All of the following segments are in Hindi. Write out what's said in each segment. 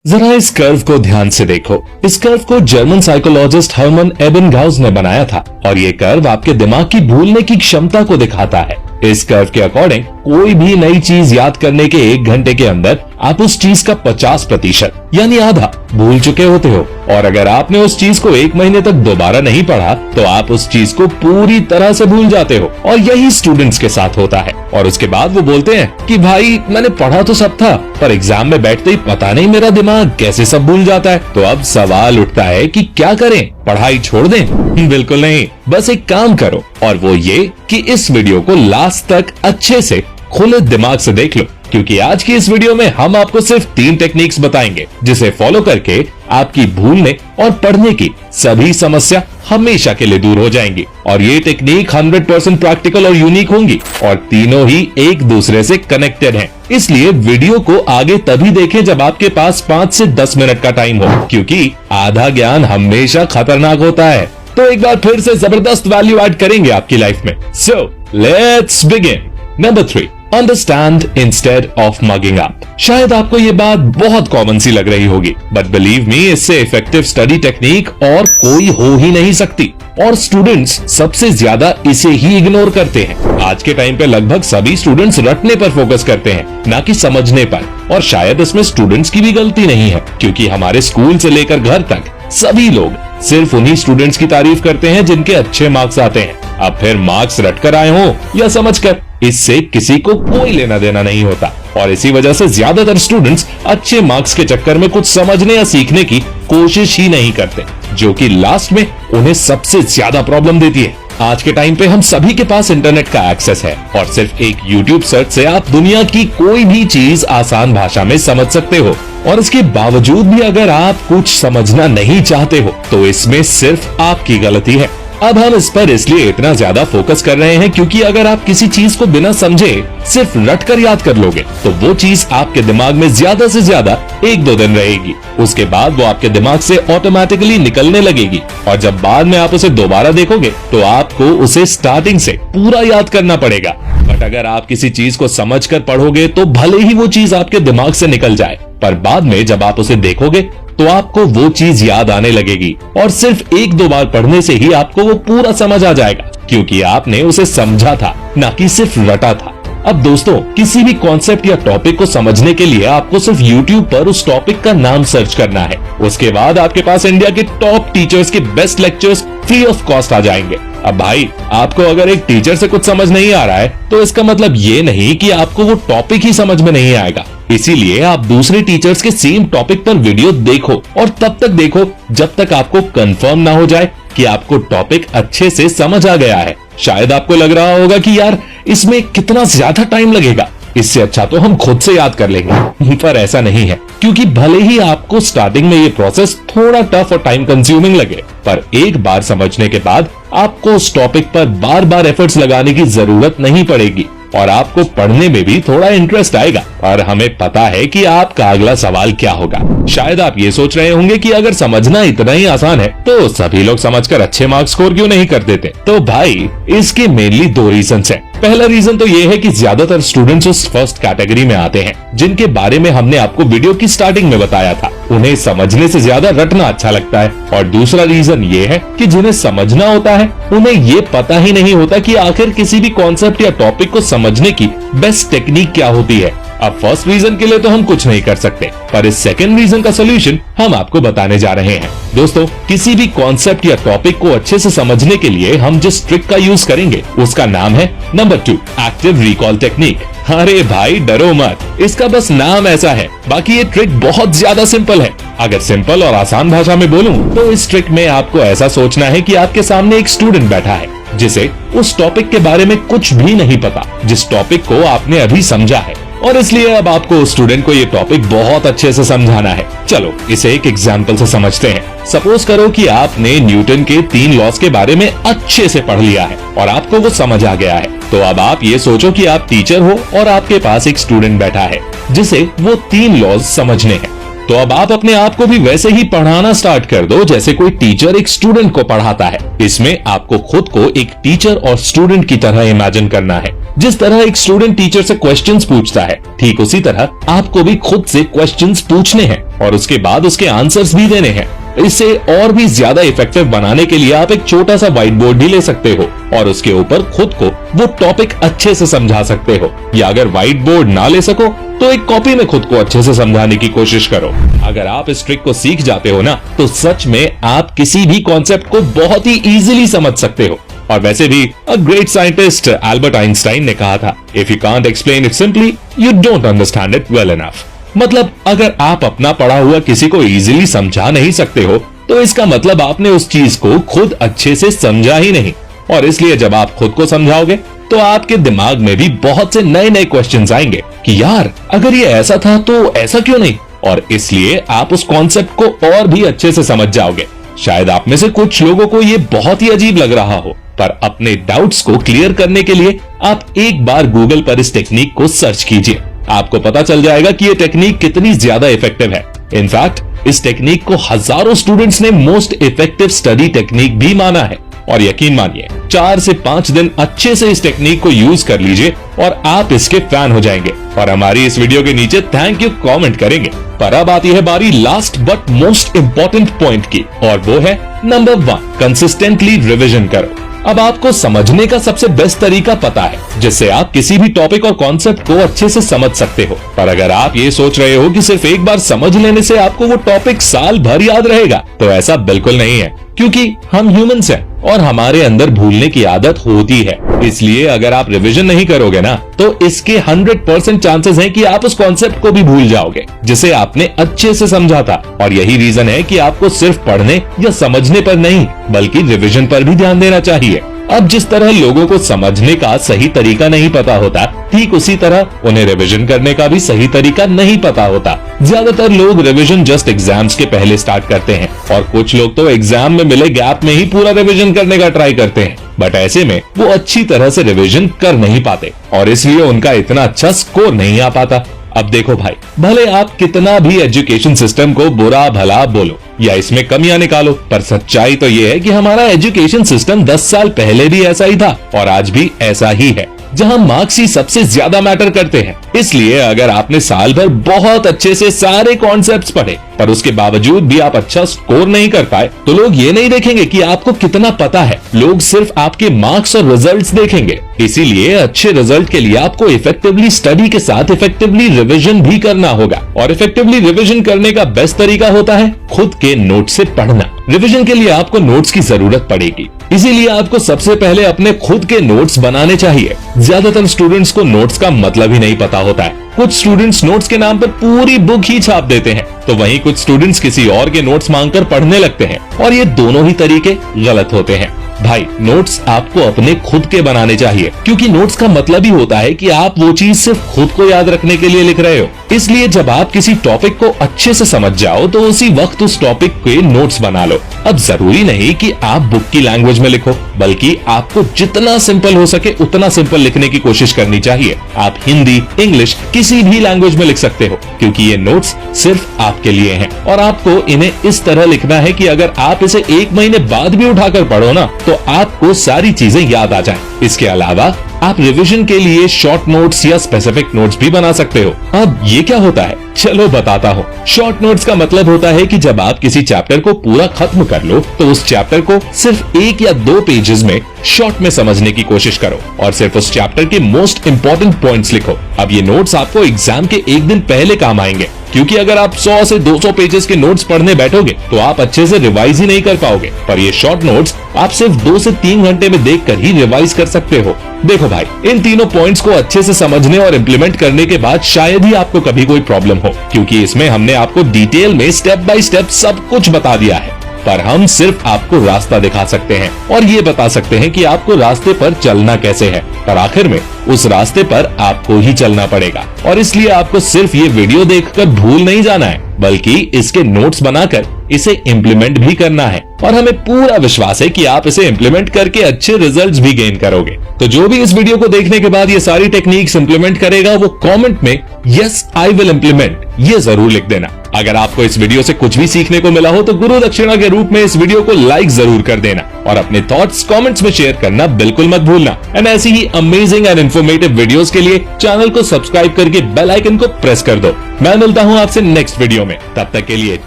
जरा इस कर्व को ध्यान से देखो। इस कर्व को जर्मन साइकोलॉजिस्ट हर्मन एबिंगाउस ने बनाया था और ये कर्व आपके दिमाग की भूलने की क्षमता को दिखाता है। इस कर्व के अकॉर्डिंग कोई भी नई चीज याद करने के 1 घंटे के अंदर आप उस चीज का 50% यानी आधा भूल चुके होते हो, और अगर आपने उस चीज को 1 महीने तक दोबारा नहीं पढ़ा तो आप उस चीज को पूरी तरह से भूल जाते हो। और यही स्टूडेंट्स के साथ होता है। और उसके बाद वो बोलते हैं कि भाई मैंने पढ़ा तो सब था, पर एग्जाम में बैठते ही पता नहीं मेरा दिमाग कैसे सब भूल जाता है। तो अब सवाल उठता है कि क्या करें, पढ़ाई छोड़ दें? बिल्कुल नहीं, बस एक काम करो, और वो ये कि इस वीडियो को लास्ट तक अच्छे से खुले दिमाग से देख लो, क्योंकि आज की इस वीडियो में हम आपको सिर्फ 3 टेक्निक्स बताएंगे जिसे फॉलो करके आपकी भूलने और पढ़ने की सभी समस्या हमेशा के लिए दूर हो जाएंगी। और ये टेक्निक 100% प्रैक्टिकल और यूनिक होंगी, और तीनों ही एक दूसरे से कनेक्टेड हैं। इसलिए वीडियो को आगे तभी देखें जब आपके पास 5 से 10 मिनट का टाइम हो, क्योंकि आधा ज्ञान हमेशा खतरनाक होता है। तो एक बार फिर से जबरदस्त वैल्यू ऐड करेंगे आपकी लाइफ में। So let's begin. Number 3, understand instead of mugging up. शायद आपको ये बात बहुत कॉमन सी लग रही होगी, बट बिलीव मी, इससे इफेक्टिव स्टडी टेक्निक और कोई हो ही नहीं सकती, और स्टूडेंट्स सबसे ज्यादा इसे ही इग्नोर करते हैं। आज के टाइम पे लगभग सभी स्टूडेंट्स रटने पर फोकस करते हैं, ना कि समझने पर। और शायद इसमें स्टूडेंट्स की भी गलती नहीं है, क्योंकि हमारे स्कूल से लेकर घर तक सभी लोग सिर्फ उन्हीं स्टूडेंट्स की तारीफ करते हैं जिनके अच्छे मार्क्स आते हैं। अब फिर मार्क्स रटकर आए हो या समझकर, इससे किसी को कोई लेना देना नहीं होता। और इसी वजह से ज्यादातर स्टूडेंट्स अच्छे मार्क्स के चक्कर में कुछ समझने या सीखने की कोशिश ही नहीं करते, जो कि लास्ट में उन्हें सबसे ज्यादा प्रॉब्लम देती है। आज के टाइम पे हम सभी के पास इंटरनेट का एक्सेस है, और सिर्फ एक YouTube सर्च से आप दुनिया की कोई भी चीज आसान भाषा में समझ सकते हो। और इसके बावजूद भी अगर आप कुछ समझना नहीं चाहते हो तो इसमें सिर्फ आपकी गलती है। अब हम इस पर इसलिए इतना ज्यादा फोकस कर रहे हैं क्योंकि अगर आप किसी चीज को बिना समझे सिर्फ रट कर याद कर लोगे तो वो चीज आपके दिमाग में ज्यादा से ज्यादा 1-2 दिन रहेगी। उसके बाद वो आपके दिमाग से ऑटोमेटिकली निकलने लगेगी, और जब बाद में आप उसे दोबारा देखोगे तो आपको उसे स्टार्टिंग से पूरा याद करना पड़ेगा। बट अगर आप किसी चीज को समझकर पढ़ोगे तो भले ही वो चीज आपके दिमाग से निकल जाए, पर बाद में जब आप उसे देखोगे तो आपको वो चीज याद आने लगेगी, और सिर्फ 1-2 बार पढ़ने से ही आपको वो पूरा समझ आ जाएगा, क्योंकि आपने उसे समझा था, ना कि सिर्फ रटा था। अब दोस्तों, किसी भी कॉन्सेप्ट या टॉपिक को समझने के लिए आपको सिर्फ YouTube पर उस टॉपिक का नाम सर्च करना है। उसके बाद आपके पास इंडिया के टॉप टीचर्स के best lectures free of cost आ जाएंगे। अब भाई, आपको अगर एक टीचर से कुछ समझ नहीं आ रहा है तो इसका मतलब ये नहीं कि आपको वो टॉपिक ही समझ में नहीं आएगा। इसीलिए आप दूसरे टीचर्स के सेम टॉपिक पर वीडियो देखो, और तब तक देखो जब तक आपको कंफर्म ना हो जाए कि आपको टॉपिक अच्छे से समझ आ गया है। शायद आपको लग रहा होगा कि यार इसमें कितना ज्यादा टाइम लगेगा, इससे अच्छा तो हम खुद से याद कर लेंगे। पर ऐसा नहीं है, क्योंकि भले ही आपको स्टार्टिंग में ये प्रोसेस थोड़ा टफ और टाइम कंज्यूमिंग लगे, पर एक बार समझने के बाद आपको उस टॉपिक पर बार बार एफर्ट्स लगाने की जरूरत नहीं पड़ेगी, और आपको पढ़ने में भी थोड़ा इंटरेस्ट आएगा। और हमें पता है कि आपका अगला सवाल क्या होगा। शायद आप ये सोच रहे होंगे कि अगर समझना इतना ही आसान है तो सभी लोग समझकर अच्छे मार्क्स स्कोर क्यों नहीं कर देते? तो भाई, इसके मेनली 2 रीजंस हैं। पहला रीजन तो ये है कि ज्यादातर स्टूडेंट्स उस फर्स्ट कैटेगरी में आते हैं जिनके बारे में हमने आपको वीडियो की स्टार्टिंग में बताया था। उन्हें समझने से ज्यादा रटना अच्छा लगता है। और दूसरा रीजन ये है कि जिन्हें समझना होता है उन्हें ये पता ही नहीं होता कि आखिर किसी भी कॉन्सेप्ट या टॉपिक को समझने की बेस्ट टेक्निक क्या होती है। अब फर्स्ट रीजन के लिए तो हम कुछ नहीं कर सकते, पर इस सेकंड रीजन का सोल्यूशन हम आपको बताने जा रहे हैं। दोस्तों, किसी भी कॉन्सेप्ट या टॉपिक को अच्छे से समझने के लिए हम जिस ट्रिक का यूज करेंगे उसका नाम है नंबर 2, एक्टिव रिकॉल टेक्निक। अरे भाई, डरो मत, इसका बस नाम ऐसा है, बाकी ये ट्रिक बहुत ज्यादा सिंपल है। अगर सिंपल और आसान भाषा में बोलूं तो इस ट्रिक में आपको ऐसा सोचना है कि आपके सामने एक स्टूडेंट बैठा है जिसे उस टॉपिक के बारे में कुछ भी नहीं पता, जिस टॉपिक को आपने अभी समझा है, और इसलिए अब आपको उस स्टूडेंट को ये टॉपिक बहुत अच्छे से समझाना है। चलो इसे एक एग्जाम्पल से समझते हैं। सपोज करो कि आपने न्यूटन के 3 लॉज के बारे में अच्छे से पढ़ लिया है और आपको वो समझ आ गया है। तो अब आप ये सोचो कि आप टीचर हो और आपके पास एक स्टूडेंट बैठा है जिसे वो 3 लॉज समझने हैं। तो अब आप अपने आप को भी वैसे ही पढ़ाना स्टार्ट कर दो जैसे कोई टीचर एक स्टूडेंट को पढ़ाता है। इसमें आपको खुद को एक टीचर और स्टूडेंट की तरह इमेजिन करना है। जिस तरह एक स्टूडेंट टीचर से क्वेश्चंस पूछता है, ठीक उसी तरह आपको भी खुद से क्वेश्चंस पूछने हैं और उसके बाद उसके आंसर्स भी देने हैं। इसे और भी ज्यादा इफेक्टिव बनाने के लिए आप एक छोटा सा व्हाइट बोर्ड भी ले सकते हो और उसके ऊपर खुद को वो टॉपिक अच्छे से समझा सकते हो, या अगर व्हाइट बोर्ड ना ले सको तो एक कॉपी में खुद को अच्छे से समझाने की कोशिश करो। अगर आप इस ट्रिक को सीख जाते हो ना, तो सच में आप किसी भी कॉन्सेप्ट को बहुत ही इजीली समझ सकते हो। और वैसे भी a great scientist Albert Einstein ने कहा था, if you can't explain it simply you don't understand it well enough. मतलब अगर आप अपना पढ़ा हुआ किसी को इजीली समझा नहीं सकते हो, तो इसका मतलब आपने उस चीज को खुद अच्छे से समझा ही नहीं। और इसलिए जब आप खुद को समझाओगे तो आपके दिमाग में भी बहुत से नए नए क्वेश्चंस आएंगे कि यार अगर ये ऐसा था तो ऐसा क्यों नहीं, और इसलिए आप उस कॉन्सेप्ट को और भी अच्छे से समझ जाओगे। शायद आप में से कुछ लोगों को ये बहुत ही अजीब लग रहा हो, पर अपने डाउट्स को क्लियर करने के लिए आप एक बार गूगल पर इस टेक्निक को सर्च कीजिए। आपको पता चल जाएगा कि ये टेक्निक कितनी ज्यादा इफेक्टिव है। इनफैक्ट इस टेक्निक को हजारों स्टूडेंट्स ने मोस्ट इफेक्टिव स्टडी टेक्निक भी माना है। और यकीन मानिए 4 से 5 दिन अच्छे से इस टेक्निक को यूज कर लीजिए और आप इसके फैन हो जाएंगे और हमारी इस वीडियो के नीचे थैंक यू कमेंट करेंगे। पर अब आती है बारी last but most important point की, और वो है नंबर 1, कंसिस्टेंटली रिविजन करो। अब आपको समझने का सबसे बेस्ट तरीका पता है, जिससे आप किसी भी टॉपिक और कॉन्सेप्ट को अच्छे से समझ सकते हो। पर अगर आप ये सोच रहे हो कि सिर्फ एक बार समझ लेने से आपको वो टॉपिक साल भर याद रहेगा, तो ऐसा बिल्कुल नहीं है, क्योंकि हम ह्यूमंस हैं और हमारे अंदर भूलने की आदत होती है। इसलिए अगर आप रिवीजन नहीं करोगे ना, तो इसके 100% चांसेस हैं कि आप उस कॉन्सेप्ट को भी भूल जाओगे जिसे आपने अच्छे से समझा था। और यही रीजन है कि आपको सिर्फ पढ़ने या समझने पर नहीं, बल्कि रिवीजन पर भी ध्यान देना चाहिए। अब जिस तरह लोगों को समझने का सही तरीका नहीं पता होता, ठीक उसी तरह उन्हें रिवीजन करने का भी सही तरीका नहीं पता होता। ज्यादातर लोग रिवीजन जस्ट एग्जाम्स के पहले स्टार्ट करते हैं और कुछ लोग तो एग्जाम में मिले गैप में ही पूरा रिवीजन करने का ट्राई करते हैं, बट ऐसे में वो अच्छी तरह से रिवीजन कर नहीं पाते और इसलिए उनका इतना अच्छा स्कोर नहीं आ पाता। अब देखो भाई, भले आप कितना भी एजुकेशन सिस्टम को बुरा भला बोलो या इसमें कमियां निकालो, पर सच्चाई तो ये है कि हमारा एजुकेशन सिस्टम 10 साल पहले भी ऐसा ही था और आज भी ऐसा ही है, जहां मार्क्स ही सबसे ज्यादा मैटर करते हैं। इसलिए अगर आपने साल भर बहुत अच्छे से सारे कॉन्सेप्ट्स पढ़े पर उसके बावजूद भी आप अच्छा स्कोर नहीं कर पाए, तो लोग ये नहीं देखेंगे कि आपको कितना पता है, लोग सिर्फ आपके मार्क्स और रिजल्ट्स देखेंगे। इसीलिए अच्छे रिजल्ट के लिए आपको इफेक्टिवली स्टडी के साथ इफेक्टिवली रिवीजन भी करना होगा। और इफेक्टिवली रिवीजन करने का बेस्ट तरीका होता है खुद के नोट से पढ़ना। रिवीजन के लिए आपको नोट्स की जरूरत पड़ेगी, इसीलिए आपको सबसे पहले अपने खुद के नोट्स बनाने चाहिए। ज्यादातर स्टूडेंट्स को नोट्स का मतलब ही नहीं पता होता है। कुछ स्टूडेंट्स नोट्स के नाम पर पूरी बुक ही छाप देते हैं, तो वहीं कुछ स्टूडेंट्स किसी और के नोट्स मांगकर पढ़ने लगते हैं, और ये दोनों ही तरीके गलत होते हैं। भाई, नोट्स आपको अपने खुद के बनाने चाहिए, क्योंकि नोट्स का मतलब ही होता है कि आप वो चीज सिर्फ खुद को याद रखने के लिए लिख रहे हो। इसलिए जब आप किसी टॉपिक को अच्छे से समझ जाओ तो उसी वक्त उस टॉपिक के नोट्स बना लो। अब जरूरी नहीं कि आप बुक की लैंग्वेज में लिखो, बल्कि आपको जितना सिंपल हो सके उतना सिंपल लिखने की कोशिश करनी चाहिए। आप हिंदी, इंग्लिश, किसी भी लैंग्वेज में लिख सकते हो, क्योंकि ये नोट्स सिर्फ आपके लिए हैं और आपको इन्हें इस तरह लिखना है कि अगर आप इसे 1 महीने बाद भी उठाकर पढ़ो ना, तो आपको सारी चीजें याद आ जाएं। इसके अलावा आप रिवीजन के लिए शॉर्ट नोट्स या स्पेसिफिक नोट्स भी बना सकते हो। अब ये क्या होता है, चलो बताता हूँ। शॉर्ट नोट्स का मतलब होता है कि जब आप किसी चैप्टर को पूरा खत्म कर लो, तो उस चैप्टर को सिर्फ 1 या 2 पेजेस में शॉर्ट में समझने की कोशिश करो और सिर्फ उस चैप्टर के मोस्ट इंपॉर्टेंट पॉइंट्स लिखो। अब ये नोट्स आपको एग्जाम के 1 दिन पहले काम आएंगे, क्योंकि अगर आप 100 से 200 पेजेस के नोट्स पढ़ने बैठोगे तो आप अच्छे से रिवाइज ही नहीं कर पाओगे। पर ये शॉर्ट नोट्स आप सिर्फ 2 से 3 घंटे में देखकर ही रिवाइज कर सकते हो। देखो भाई, इन तीनों पॉइंट्स को अच्छे से समझने और इम्प्लीमेंट करने के बाद शायद ही आपको कभी कोई प्रॉब्लम हो, क्योंकि इसमें हमने आपको डिटेल में स्टेप बाय स्टेप सब कुछ बता दिया है। पर हम सिर्फ आपको रास्ता दिखा सकते हैं और ये बता सकते हैं कि आपको रास्ते पर चलना कैसे है, पर आखिर में उस रास्ते पर आपको ही चलना पड़ेगा। और इसलिए आपको सिर्फ ये वीडियो देखकर भूल नहीं जाना है, बल्कि इसके नोट्स बनाकर इसे इम्प्लीमेंट भी करना है। और हमें पूरा विश्वास है कि आप इसे इम्प्लीमेंट करके अच्छे रिजल्ट्स भी गेन करोगे। तो जो भी इस वीडियो को देखने के बाद ये सारी टेक्निक्स इम्प्लीमेंट करेगा, वो कमेंट में यस आई विल इम्प्लीमेंट ये जरूर लिख देना। अगर आपको इस वीडियो से कुछ भी सीखने को मिला हो तो गुरु दक्षिणा के रूप में इस वीडियो को लाइक जरूर कर देना। और अपने थॉट्स कमेंट्स में शेयर करना बिल्कुल मत भूलना। एंड ऐसी ही अमेजिंग एंड इन्फॉर्मेटिव वीडियोस के लिए चैनल को सब्सक्राइब करके बेल आइकन को प्रेस कर दो। मैं मिलता हूं आपसे नेक्स्ट वीडियो में, तब तक के लिए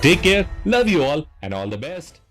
take care, love you all and all the best.